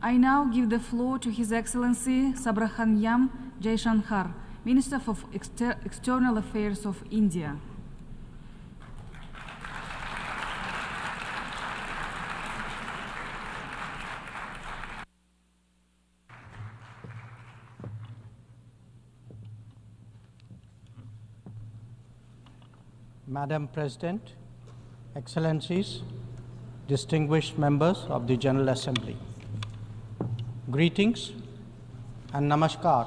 I now give the floor to His Excellency Sabrahmanyam Jaishankar, Minister of External Affairs of India. Madam President, Excellencies, distinguished members of the General Assembly, greetings and namaskar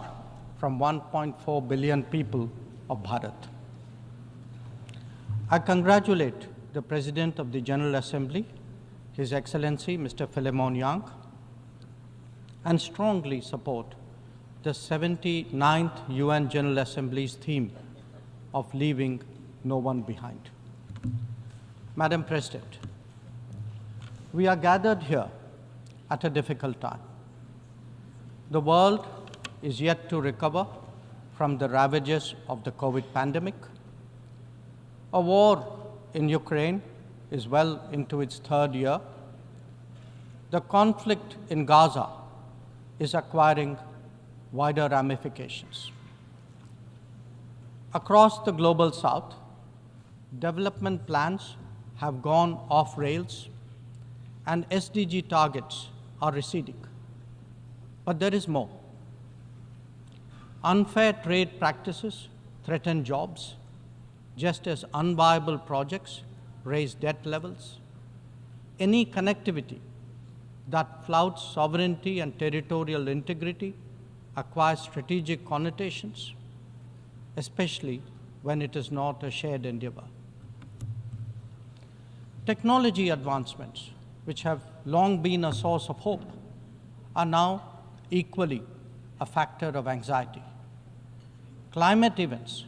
from 1.4 billion people of Bharat. I congratulate the President of the General Assembly, His Excellency Mr. Philemon Yang, and strongly support the 79th UN General Assembly's theme of leaving no one behind. Madam President, we are gathered here at a difficult time. The world is yet to recover from the ravages of the COVID pandemic. A war in Ukraine is well into its third year. The conflict in Gaza is acquiring wider ramifications. Across the global south, development plans have gone off rails and SDG targets are receding. But there is more. Unfair trade practices threaten jobs, just as unviable projects raise debt levels. Any connectivity that flouts sovereignty and territorial integrity acquires strategic connotations, especially when it is not a shared endeavor. Technology advancements, which have long been a source of hope, are now equally a factor of anxiety. Climate events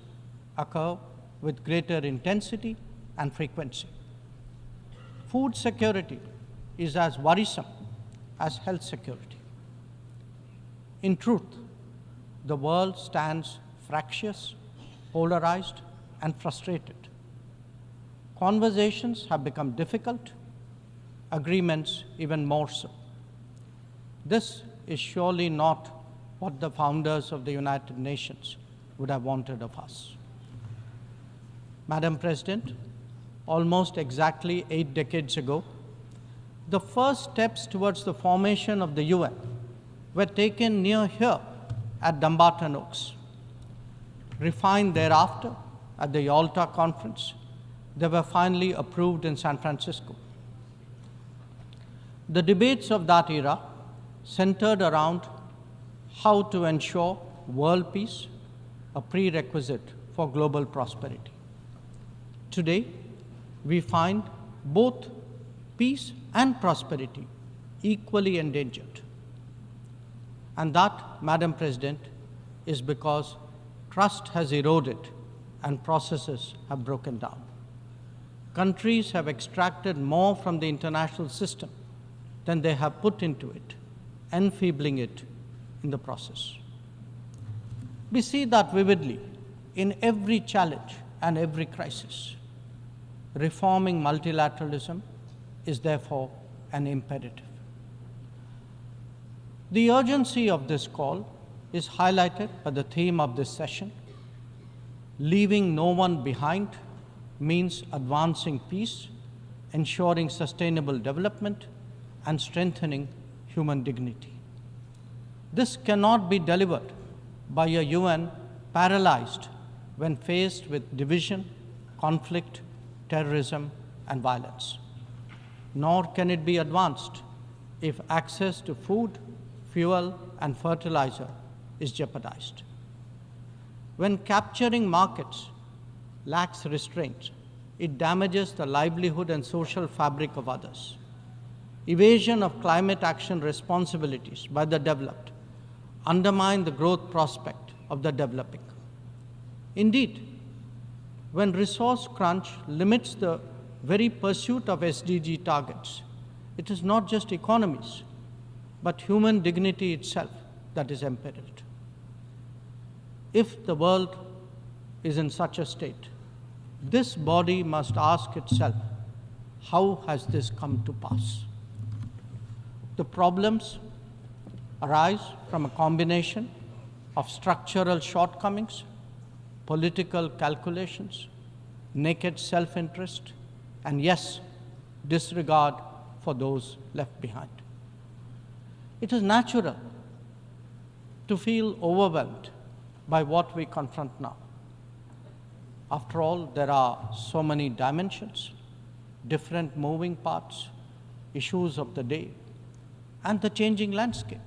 occur with greater intensity and frequency. Food security is as worrisome as health security. In truth, the world stands fractious, polarized, and frustrated. Conversations have become difficult, agreements even more so. This is surely not what the founders of the United Nations would have wanted of us. Madam President, almost exactly 8 decades ago, the first steps towards the formation of the UN were taken near here at Dumbarton Oaks. Refined thereafter at the Yalta Conference, they were finally approved in San Francisco. The debates of that era centered around how to ensure world peace, a prerequisite for global prosperity. Today, we find both peace and prosperity equally endangered. And that, Madam President, is because trust has eroded and processes have broken down. Countries have extracted more from the international system than they have put into it, enfeebling it in the process. We see that vividly in every challenge and every crisis. Reforming multilateralism is therefore an imperative. The urgency of this call is highlighted by the theme of this session. Leaving no one behind means advancing peace, ensuring sustainable development, and strengthening human dignity. This cannot be delivered by a UN paralyzed when faced with division, conflict, terrorism, and violence. Nor can it be advanced if access to food, fuel, and fertilizer is jeopardized. When capturing markets lacks restraint, it damages the livelihood and social fabric of others. Evasion of climate action responsibilities by the developed undermine the growth prospect of the developing. Indeed, when resource crunch limits the very pursuit of SDG targets, it is not just economies, but human dignity itself that is imperiled. If the world is in such a state, this body must ask itself, how has this come to pass? The problems arise from a combination of structural shortcomings, political calculations, naked self-interest, and yes, disregard for those left behind. It is natural to feel overwhelmed by what we confront now. After all, there are so many dimensions, different moving parts, issues of the day, and the changing landscape.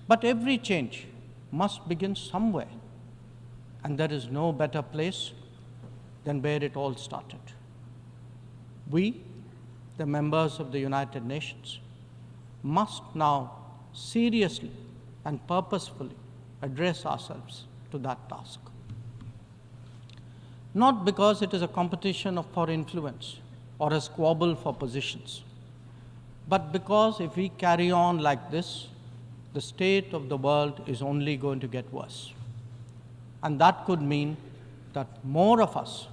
But every change must begin somewhere, and there is no better place than where it all started. We, the members of the United Nations, must now seriously and purposefully address ourselves to that task. Not because it is a competition for influence or a squabble for positions, but because if we carry on like this, the state of the world is only going to get worse. And that could mean that more of us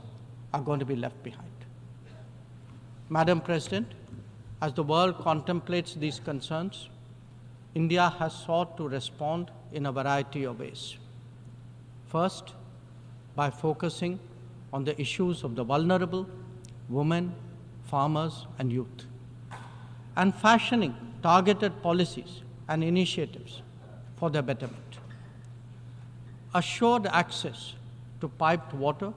are going to be left behind. Madam President, as the world contemplates these concerns, India has sought to respond in a variety of ways. First, by focusing on the issues of the vulnerable, women, farmers, and youth, and fashioning targeted policies and initiatives for their betterment. Assured access to piped water,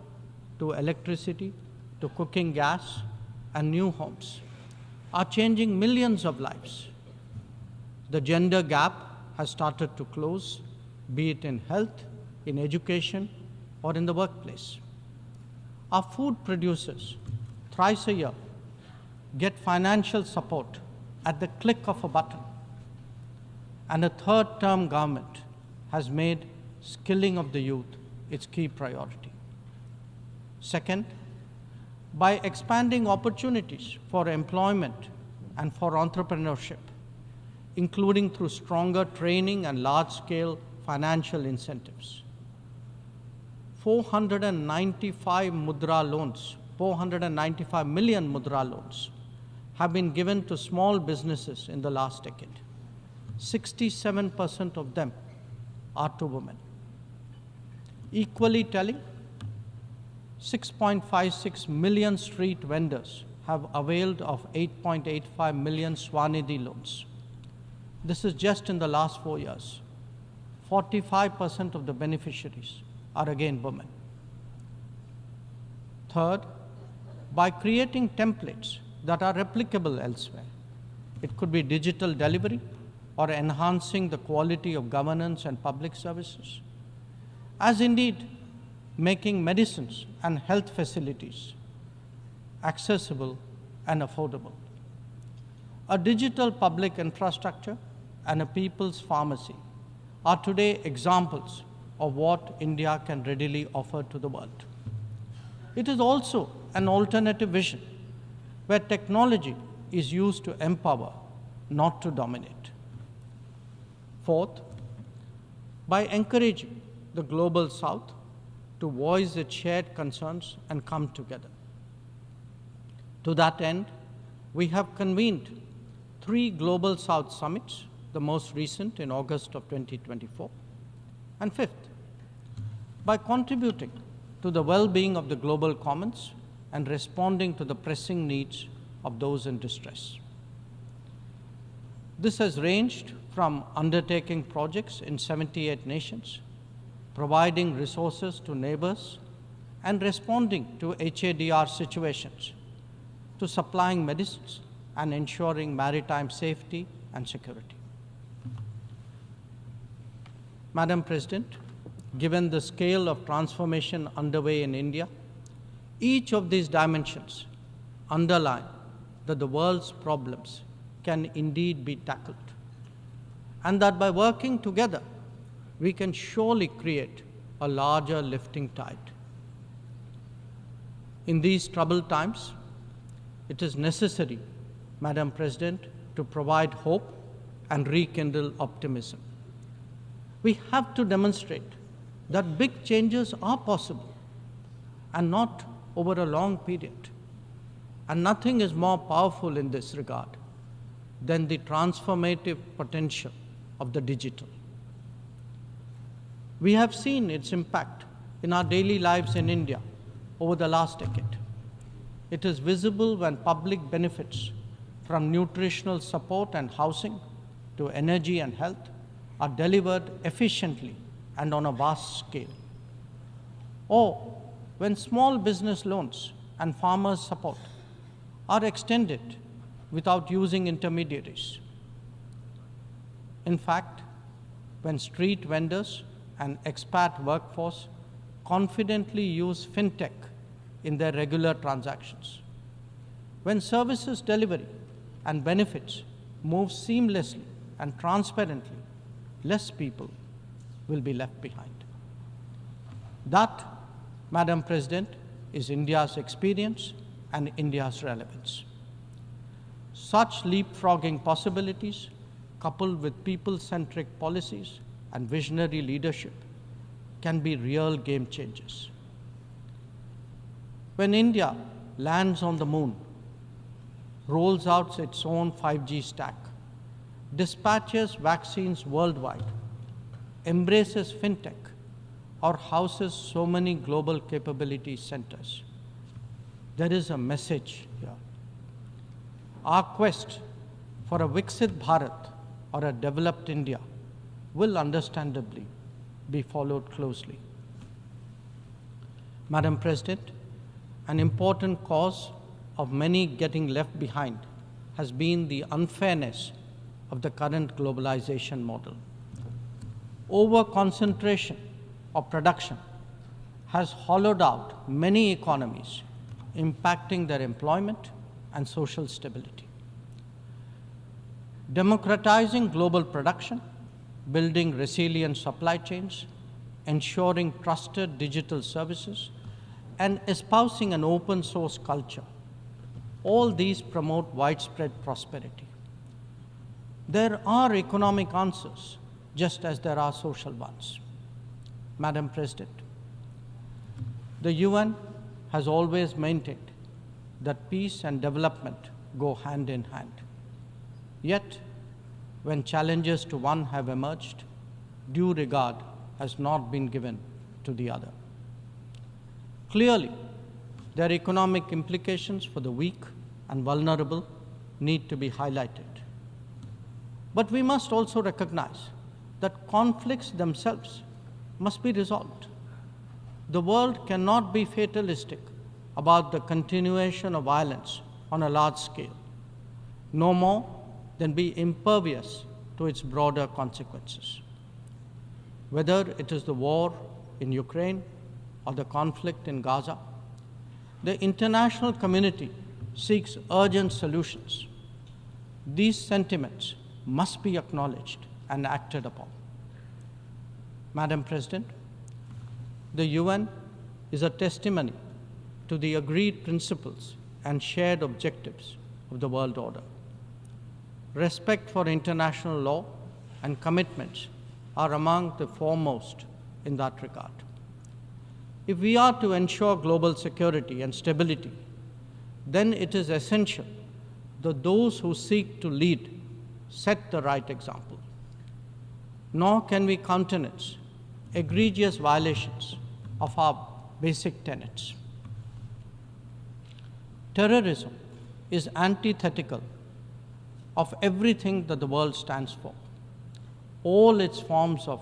to electricity, to cooking gas, and new homes are changing millions of lives. The gender gap has started to close, be it in health, in education, or in the workplace. Our food producers, thrice a year, get financial support at the click of a button. And a third-term government has made skilling of the youth its key priority. Second, by expanding opportunities for employment and for entrepreneurship, including through stronger training and large-scale financial incentives. 495 million mudra loans have been given to small businesses in the last decade. 67% of them are to women. Equally telling, 6.56 million street vendors have availed of 8.85 million Swanidhi loans. This is just in the last 4 years. 45% of the beneficiaries are again women. Third, by creating templates that are replicable elsewhere. It could be digital delivery or enhancing the quality of governance and public services, as indeed making medicines and health facilities accessible and affordable. A digital public infrastructure and a people's pharmacy are today examples of what India can readily offer to the world. It is also an alternative vision where technology is used to empower, not to dominate. Fourth, by encouraging the Global South to voice its shared concerns and come together. To that end, we have convened 3 Global South summits, the most recent in August of 2024. And fifth, by contributing to the well-being of the global commons and responding to the pressing needs of those in distress. This has ranged from undertaking projects in 78 nations, providing resources to neighbors, and responding to HADR situations, to supplying medicines and ensuring maritime safety and security. Madam President, given the scale of transformation underway in India, each of these dimensions underline that the world's problems can indeed be tackled, and that by working together, we can surely create a larger lifting tide. In these troubled times, it is necessary, Madam President, to provide hope and rekindle optimism. We have to demonstrate that big changes are possible and not over a long period. And nothing is more powerful in this regard than the transformative potential of the digital. We have seen its impact in our daily lives in India over the last decade. It is visible when public benefits from nutritional support and housing to energy and health are delivered efficiently and on a vast scale. Or when small business loans and farmers' support are extended without using intermediaries. In fact, when street vendors and expat workforce confidently use fintech in their regular transactions, when services delivery and benefits move seamlessly and transparently, less people will be left behind. That, Madam President, is India's experience and India's relevance. Such leapfrogging possibilities, coupled with people-centric policies and visionary leadership, can be real game changers. When India lands on the moon, rolls out its own 5G stack, dispatches vaccines worldwide, embraces fintech, or houses so many global capability centers, there is a message here. Our quest for a Viksit Bharat or a developed India will understandably be followed closely. Madam President, an important cause of many getting left behind has been the unfairness of the current globalization model. Over-concentration of production has hollowed out many economies, impacting their employment and social stability. Democratizing global production, building resilient supply chains, ensuring trusted digital services, and espousing an open source culture, all these promote widespread prosperity. There are economic answers, just as there are social ones. Madam President, the UN has always maintained that peace and development go hand in hand. Yet, when challenges to one have emerged, due regard has not been given to the other. Clearly, their economic implications for the weak and vulnerable need to be highlighted. But we must also recognize that conflicts themselves must be resolved. The world cannot be fatalistic about the continuation of violence on a large scale, no more than be impervious to its broader consequences. Whether it is the war in Ukraine or the conflict in Gaza, the international community seeks urgent solutions. These sentiments must be acknowledged and acted upon. Madam President, the UN is a testimony to the agreed principles and shared objectives of the world order. Respect for international law and commitments are among the foremost in that regard. If we are to ensure global security and stability, then it is essential that those who seek to lead set the right example. Nor can we countenance egregious violations of our basic tenets. Terrorism is antithetical of everything that the world stands for. All its forms of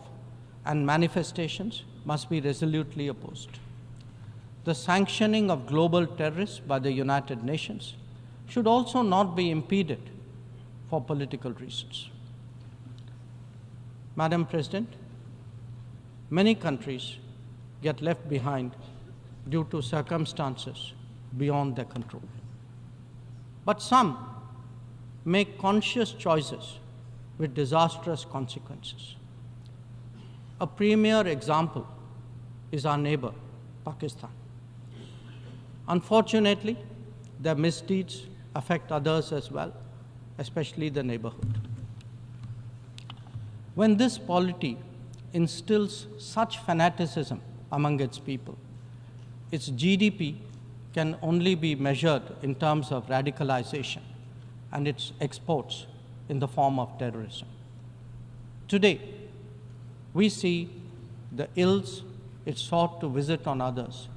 and manifestations must be resolutely opposed. The sanctioning of global terrorists by the United Nations should also not be impeded for political reasons. Madam President, many countries get left behind due to circumstances beyond their control. But some make conscious choices with disastrous consequences. A premier example is our neighbor, Pakistan. Unfortunately, their misdeeds affect others as well, especially the neighborhood. When this polity instills such fanaticism among its people, its GDP can only be measured in terms of radicalization and its exports in the form of terrorism. Today, we see the ills it sought to visit on others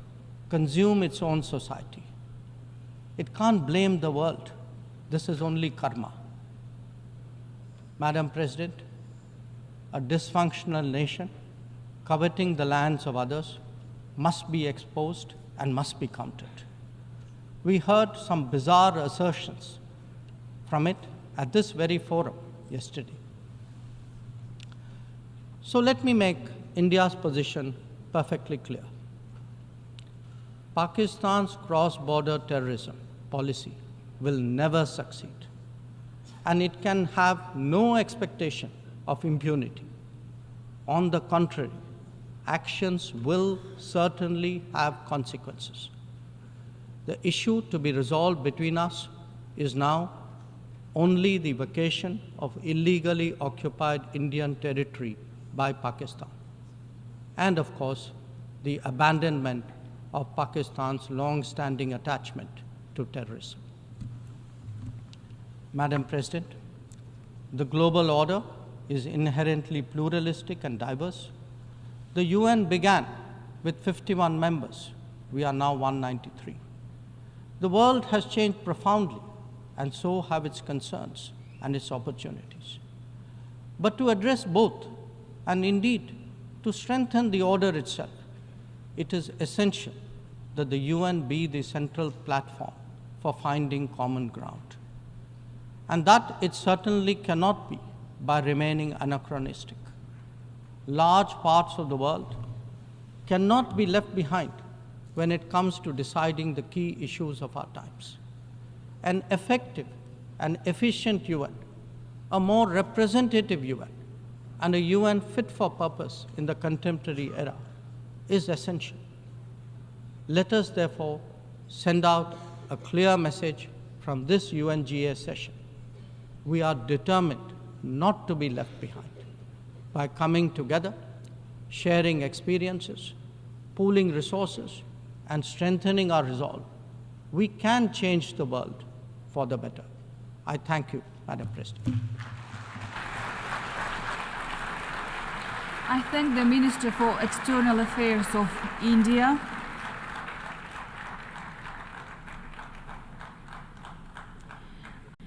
consume its own society. It can't blame the world. This is only karma. Madam President, a dysfunctional nation coveting the lands of others must be exposed and must be countered. We heard some bizarre assertions from it at this very forum yesterday. So let me make India's position perfectly clear. Pakistan's cross-border terrorism policy will never succeed, and it can have no expectation of impunity. On the contrary, actions will certainly have consequences. The issue to be resolved between us is now only the vacation of illegally occupied Indian territory by Pakistan, and of course, the abandonment of Pakistan's long-standing attachment to terrorism. Madam President, the global order is inherently pluralistic and diverse. The UN began with 51 members. We are now 193. The world has changed profoundly, and so have its concerns and its opportunities. But to address both, and indeed to strengthen the order itself, it is essential that the UN be the central platform for finding common ground. And that it certainly cannot be by remaining anachronistic. Large parts of the world cannot be left behind when it comes to deciding the key issues of our times. An effective and efficient UN, a more representative UN, and a UN fit for purpose in the contemporary era is essential. Let us therefore send out a clear message from this UNGA session. We are determined not to be left behind. By coming together, sharing experiences, pooling resources, and strengthening our resolve, we can change the world for the better. I thank you, Madam President. I thank the Minister for External Affairs of India,